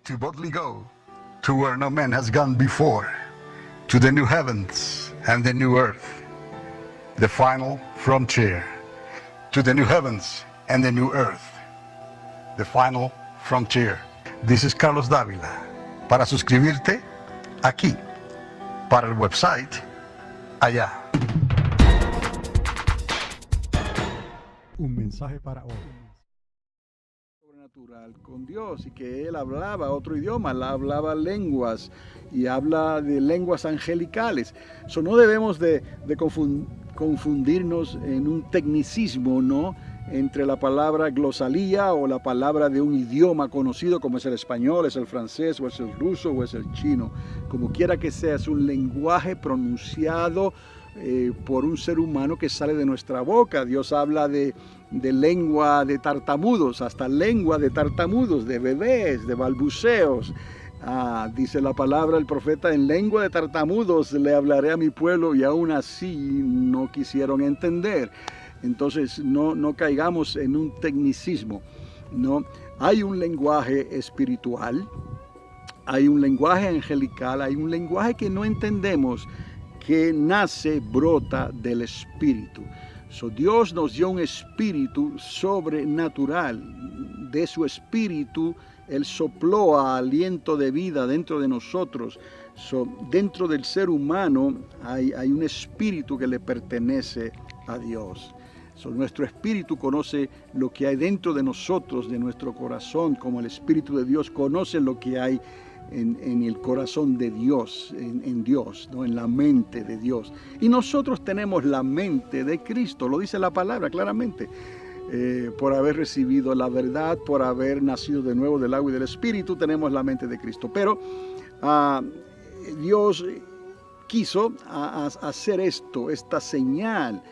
to boldly go to where no man has gone before, to the new heavens and the new earth, the final frontier, to the new heavens and the new earth, the final frontier. This is Carlos Dávila. Para suscribirte, aquí. Para el website, allá. Un mensaje para hoy. Sobrenatural con Dios, y que él hablaba otro idioma, hablaba lenguas y habla de lenguas angelicales. So, no debemos de confundirnos en un tecnicismo, ¿no?, entre la palabra glosalía o la palabra de un idioma conocido como es el español, es el francés, o es el ruso, o es el chino. Como quiera que sea, es un lenguaje pronunciado por un ser humano que sale de nuestra boca. Dios habla de lengua de tartamudos, hasta lengua de tartamudos, de bebés, de balbuceos. Dice la palabra, el profeta: en lengua de tartamudos le hablaré a mi pueblo, y aún así no quisieron entender. Entonces no caigamos en un tecnicismo, ¿no? Hay un lenguaje espiritual, hay un lenguaje angelical, hay un lenguaje que no entendemos, que nace, brota del Espíritu. So, Dios nos dio un espíritu sobrenatural. De su espíritu Él sopló aliento de vida dentro de nosotros. So, dentro del ser humano hay un espíritu que le pertenece a Dios. So, nuestro espíritu conoce lo que hay dentro de nosotros, de nuestro corazón, como el Espíritu de Dios conoce lo que hay en el corazón de Dios, en Dios, ¿no?, en la mente de Dios. Y nosotros tenemos la mente de Cristo, lo dice la palabra claramente. Por haber recibido la verdad, por haber nacido de nuevo del agua y del Espíritu, tenemos la mente de Cristo. Pero Dios quiso hacer esta señal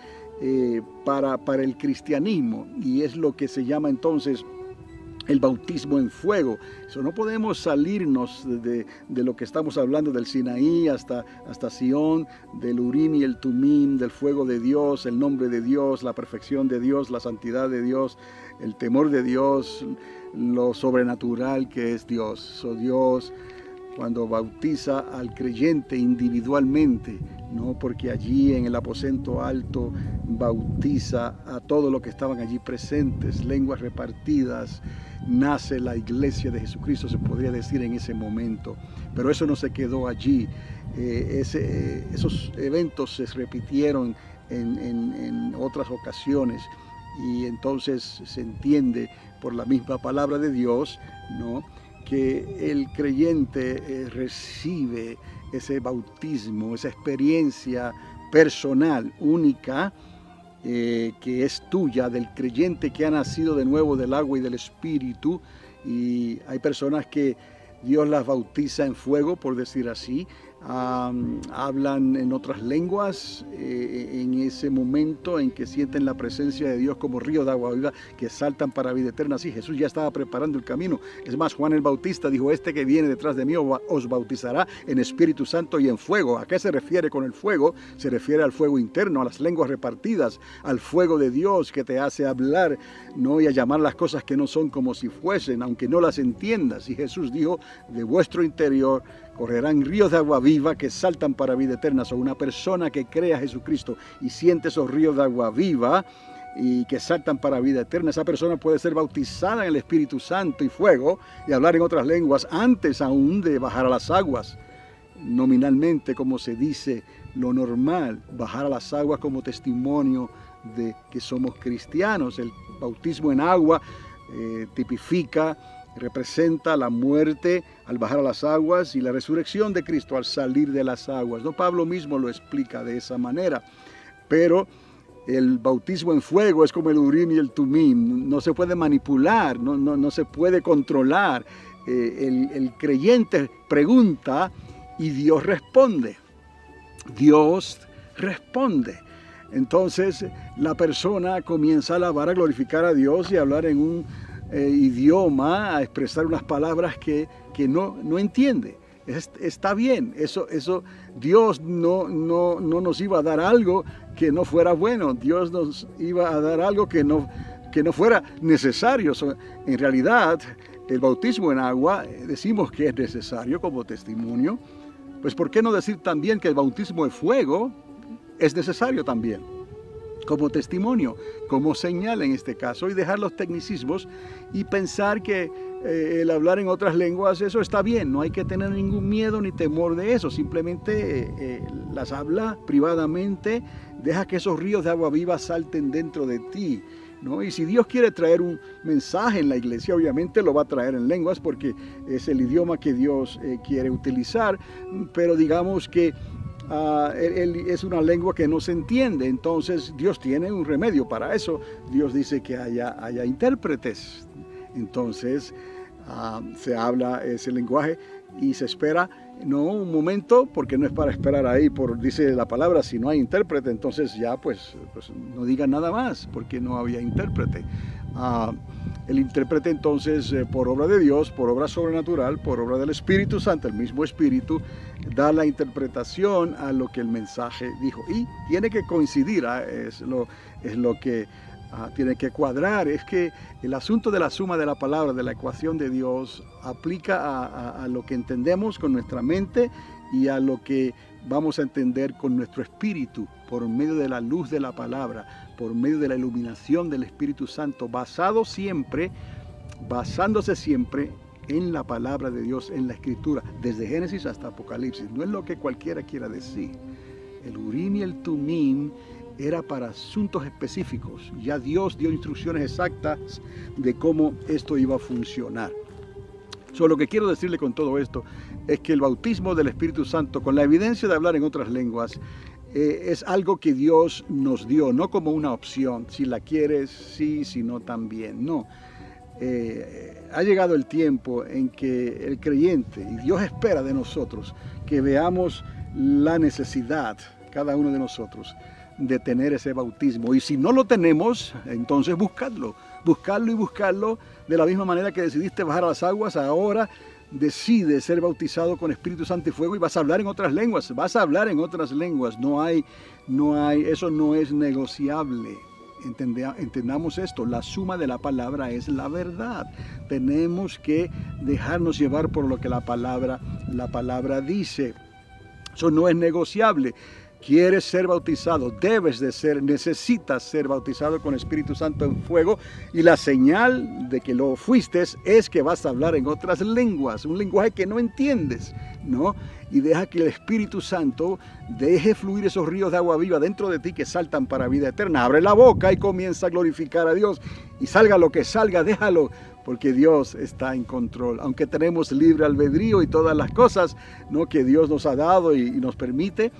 para el cristianismo, y es lo que se llama entonces el bautismo en fuego. So, no podemos salirnos de lo que estamos hablando, del Sinaí hasta Sión, del Urim y el Tumim, del fuego de Dios, el nombre de Dios, la perfección de Dios, la santidad de Dios, el temor de Dios, lo sobrenatural que es Dios. So, Dios, cuando bautiza al creyente individualmente, no, porque allí en el aposento alto bautiza a todos los que estaban allí presentes, lenguas repartidas, nace la iglesia de Jesucristo, se podría decir, en ese momento. Pero eso no se quedó allí. Esos eventos se repitieron en otras ocasiones, y entonces se entiende por la misma palabra de Dios, ¿no?, que el creyente recibe ese bautismo, esa experiencia personal, única, que es tuya, del creyente que ha nacido de nuevo del agua y del Espíritu. Y hay personas que Dios las bautiza en fuego, por decir así. Hablan en otras lenguas en ese momento en que sienten la presencia de Dios como ríos de agua viva que saltan para vida eterna. Sí, Jesús ya estaba preparando el camino. Es más, Juan el Bautista dijo: este que viene detrás de mí os bautizará en Espíritu Santo y en fuego. ¿A qué se refiere con el fuego? Se refiere al fuego interno, a las lenguas repartidas, al fuego de Dios que te hace hablar, ¿no?, y a llamar las cosas que no son como si fuesen, aunque no las entiendas. Y Jesús dijo: de vuestro interior correrán ríos de agua viva que saltan para vida eterna. So, una persona que cree a Jesucristo y siente esos ríos de agua viva y que saltan para vida eterna, esa persona puede ser bautizada en el Espíritu Santo y fuego y hablar en otras lenguas antes aún de bajar a las aguas. Nominalmente, como se dice, lo normal, bajar a las aguas como testimonio de que somos cristianos. El bautismo en agua tipifica, representa la muerte al bajar a las aguas y la resurrección de Cristo al salir de las aguas, ¿no? Pablo mismo lo explica de esa manera. Pero el bautismo en fuego es como el Urim y el Tumim, no se puede manipular, no se puede controlar. El creyente pregunta y Dios responde. Dios responde. Entonces la persona comienza a alabar, a glorificar a Dios y a hablar en un idioma, a expresar unas palabras que no entiende. Está bien, eso Dios no nos iba a dar algo que no fuera bueno. Dios nos iba a dar algo que no fuera necesario. En realidad, el bautismo en agua decimos que es necesario como testimonio, pues ¿por qué no decir también que el bautismo de fuego es necesario también como testimonio, como señal en este caso, y dejar los tecnicismos y pensar que el hablar en otras lenguas, eso está bien, no hay que tener ningún miedo ni temor de eso, simplemente las habla privadamente, deja que esos ríos de agua viva salten dentro de ti, ¿no? Y si Dios quiere traer un mensaje en la iglesia, obviamente lo va a traer en lenguas porque es el idioma que Dios quiere utilizar, pero digamos que es una lengua que no se entiende, entonces Dios tiene un remedio para eso. Dios dice que haya intérpretes, entonces se habla ese lenguaje y se espera, no un momento, porque no es para esperar ahí, dice la palabra, si no hay intérprete, entonces ya pues no digan nada más, porque no había intérprete. El intérprete entonces, por obra de Dios, por obra sobrenatural, por obra del Espíritu Santo, el mismo Espíritu, da la interpretación a lo que el mensaje dijo. Y tiene que coincidir, es lo que tiene que cuadrar. Es que el asunto de la suma de la palabra, de la ecuación de Dios, aplica a lo que entendemos con nuestra mente y a lo que vamos a entender con nuestro espíritu, por medio de la luz de la palabra, por medio de la iluminación del Espíritu Santo, basándose siempre en la palabra de Dios, en la Escritura, desde Génesis hasta Apocalipsis. No es lo que cualquiera quiera decir. El Urim y el Tumim era para asuntos específicos. Ya Dios dio instrucciones exactas de cómo esto iba a funcionar. Lo que quiero decirle con todo esto es que el bautismo del Espíritu Santo, con la evidencia de hablar en otras lenguas, es algo que Dios nos dio, no como una opción. Si la quieres, sí, si no, también. No. Ha llegado el tiempo en que el creyente, y Dios espera de nosotros, que veamos la necesidad, cada uno de nosotros, de tener ese bautismo. Y si no lo tenemos, entonces buscarlo y buscarlo de la misma manera que decidiste bajar a las aguas. Ahora decide ser bautizado con Espíritu Santo y fuego y vas a hablar en otras lenguas, eso no es negociable. Entendamos esto, la suma de la palabra es la verdad. Tenemos que dejarnos llevar por lo que la palabra dice. Eso no es negociable. Quieres ser bautizado, necesitas ser bautizado con Espíritu Santo en fuego, y la señal de que lo fuiste es que vas a hablar en otras lenguas, un lenguaje que no entiendes, ¿no? Y deja que el Espíritu Santo deje fluir esos ríos de agua viva dentro de ti que saltan para vida eterna. Abre la boca y comienza a glorificar a Dios, y salga lo que salga, déjalo, porque Dios está en control. Aunque tenemos libre albedrío y todas las cosas, ¿no?, que Dios nos ha dado y nos permite,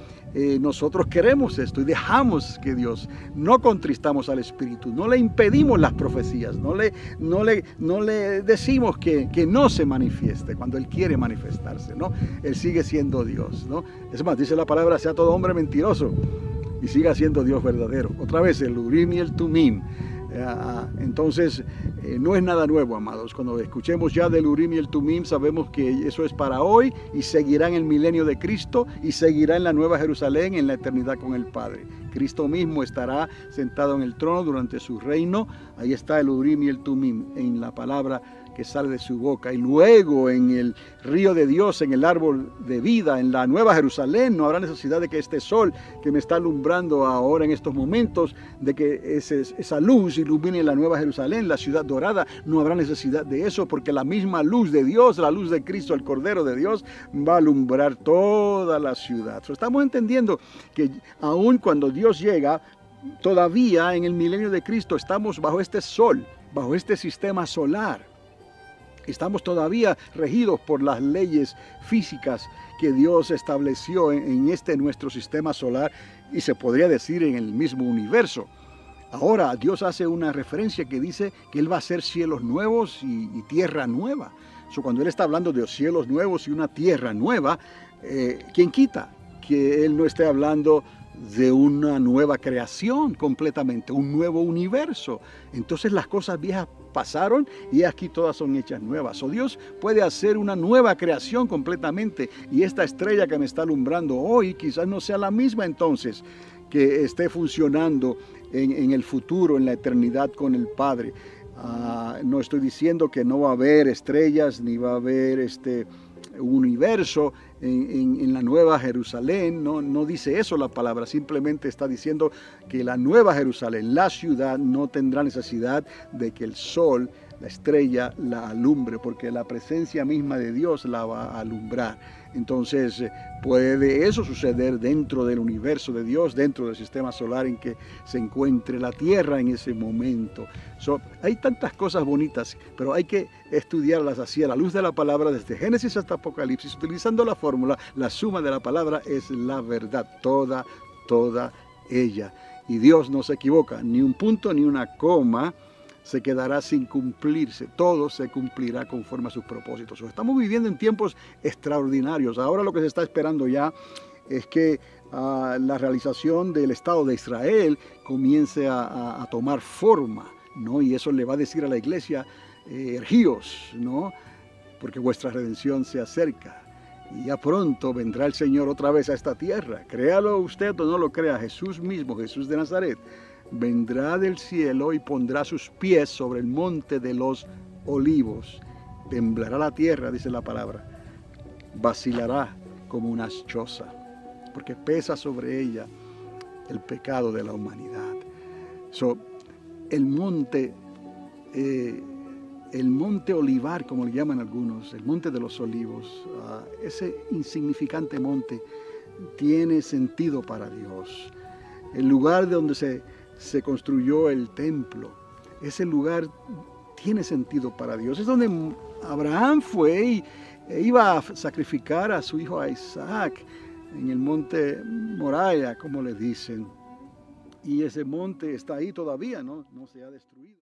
nosotros queremos esto y dejamos que Dios, no contristamos al Espíritu, no le impedimos las profecías, no le decimos que no se manifieste cuando Él quiere manifestarse, ¿no? Él sigue siendo Dios, ¿no? Es más, dice la palabra, sea todo hombre mentiroso y siga siendo Dios verdadero. Otra vez, el Urim y el Tumim. Entonces, no es nada nuevo, amados. Cuando escuchemos ya del Urim y el Tumim, sabemos que eso es para hoy y seguirá en el milenio de Cristo y seguirá en la Nueva Jerusalén en la eternidad con el Padre. Cristo mismo estará sentado en el trono durante su reino. Ahí está el Urim y el Tumim en la palabra que sale de su boca. Y luego en el río de Dios, en el árbol de vida, en la Nueva Jerusalén, no habrá necesidad de que este sol que me está alumbrando ahora en estos momentos, de que esa luz ilumine la Nueva Jerusalén, la ciudad dorada. No habrá necesidad de eso, porque la misma luz de Dios, la luz de Cristo, el Cordero de Dios, va a alumbrar toda la ciudad. Estamos entendiendo que aun cuando Dios llega, todavía en el milenio de Cristo estamos bajo este sol, bajo este sistema solar. Estamos todavía regidos por las leyes físicas que Dios estableció en este nuestro sistema solar, y se podría decir en el mismo universo. Ahora Dios hace una referencia que dice que Él va a hacer cielos nuevos y tierra nueva. Cuando Él está hablando de cielos nuevos y una tierra nueva, ¿quién quita que Él no esté hablando de una nueva creación completamente, un nuevo universo? Entonces las cosas viejas pasaron y aquí todas son hechas nuevas. Dios puede hacer una nueva creación completamente, y esta estrella que me está alumbrando hoy quizás no sea la misma entonces que esté funcionando en el futuro, en la eternidad con el Padre. No estoy diciendo que no va a haber estrellas ni va a haber universo en la Nueva Jerusalén, no dice eso la palabra, simplemente está diciendo que la Nueva Jerusalén, la ciudad, no tendrá necesidad de que el sol, la estrella, la alumbre, porque la presencia misma de Dios la va a alumbrar. Entonces puede eso suceder dentro del universo de Dios, dentro del sistema solar en que se encuentre la Tierra en ese momento. Hay tantas cosas bonitas, pero hay que estudiarlas así a la luz de la palabra desde Génesis hasta Apocalipsis, utilizando la fórmula, la suma de la palabra es la verdad, toda ella. Y Dios no se equivoca, ni un punto ni una coma se quedará sin cumplirse, todo se cumplirá conforme a sus propósitos. Estamos viviendo en tiempos extraordinarios. Ahora lo que se está esperando ya es que la realización del Estado de Israel comience a tomar forma, ¿no? Y eso le va a decir a la iglesia, ergíos, ¿no? Porque vuestra redención se acerca. Y ya pronto vendrá el Señor otra vez a esta tierra. Créalo usted o no lo crea, Jesús mismo, Jesús de Nazaret, vendrá del cielo y pondrá sus pies sobre el monte de los olivos. Temblará la tierra, dice la palabra. Vacilará como una choza, porque pesa sobre ella el pecado de la humanidad. El monte Olivar, como le llaman algunos, el monte de los olivos, ese insignificante monte tiene sentido para Dios. El lugar de donde se construyó el templo, ese lugar tiene sentido para Dios. Es donde Abraham fue e iba a sacrificar a su hijo Isaac en el monte Moriah, como le dicen. Y ese monte está ahí todavía, no se ha destruido.